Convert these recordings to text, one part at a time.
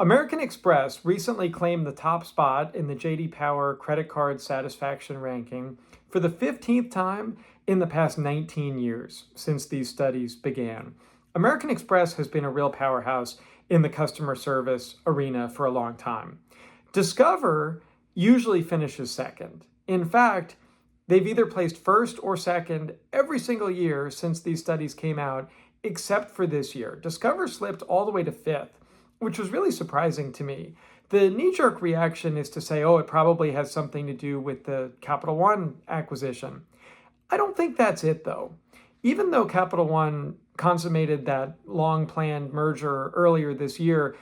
American Express recently claimed the top spot in the J.D. Power credit card satisfaction ranking for the 15th time in the past 19 years since these studies began. American Express has been a real powerhouse in the customer service arena for a long time. Discover usually finishes second. In fact, they've either placed first or second every single year since these studies came out, except for this year. Discover slipped all the way to fifth, which was really surprising to me. The knee-jerk reaction is to say, oh, it probably has something to do with the Capital One acquisition. I don't think that's it, though. Even though Capital One consummated that long-planned merger earlier this year,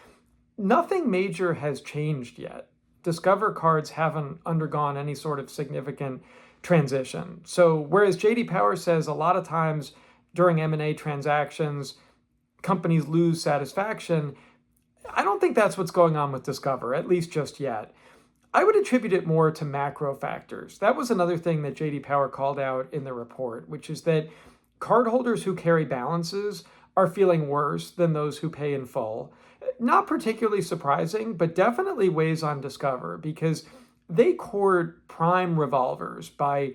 nothing major has changed yet. Discover cards haven't undergone any sort of significant transition. So whereas J.D. Power says a lot of times during M&A transactions, companies lose satisfaction, I don't think that's what's going on with Discover, at least just yet. I would attribute it more to macro factors. That was another thing that J.D. Power called out in the report, which is that cardholders who carry balances are feeling worse than those who pay in full. Not particularly surprising, but definitely weighs on Discover because they court prime revolvers by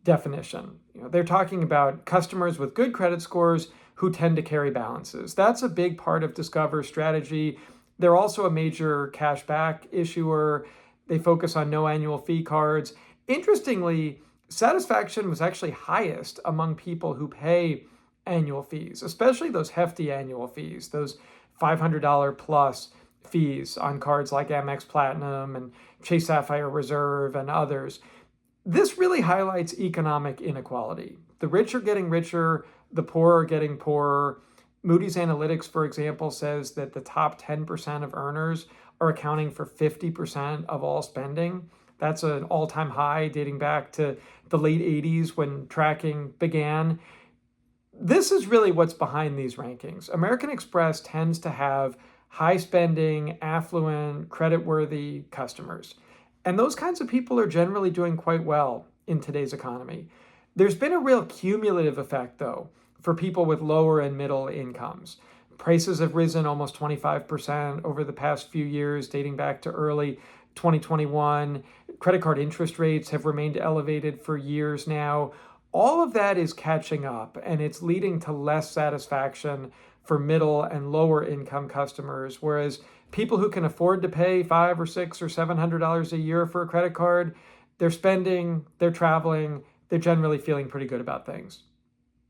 definition. They're talking about customers with good credit scores who tend to carry balances. That's a big part of Discover's strategy. They're also a major cashback issuer. They focus on no annual fee cards. Interestingly, satisfaction was actually highest among people who pay annual fees, especially those hefty annual fees, those $500 plus fees on cards like Amex Platinum and Chase Sapphire Reserve and others. This really highlights economic inequality. The rich are getting richer, the poor are getting poorer. Moody's Analytics, for example, says that the top 10% of earners are accounting for 50% of all spending. That's an all-time high dating back to the late 80s when tracking began. This is really what's behind these rankings. American Express tends to have high-spending, affluent, credit-worthy customers. And those kinds of people are generally doing quite well in today's economy. There's been a real cumulative effect, though, for people with lower and middle incomes. Prices have risen almost 25% over the past few years, dating back to early 2021. Credit card interest rates have remained elevated for years now. All of that is catching up, and it's leading to less satisfaction for middle and lower income customers, whereas people who can afford to pay $500 or $600 or $700 a year for a credit card, they're spending, they're traveling, they're generally feeling pretty good about things.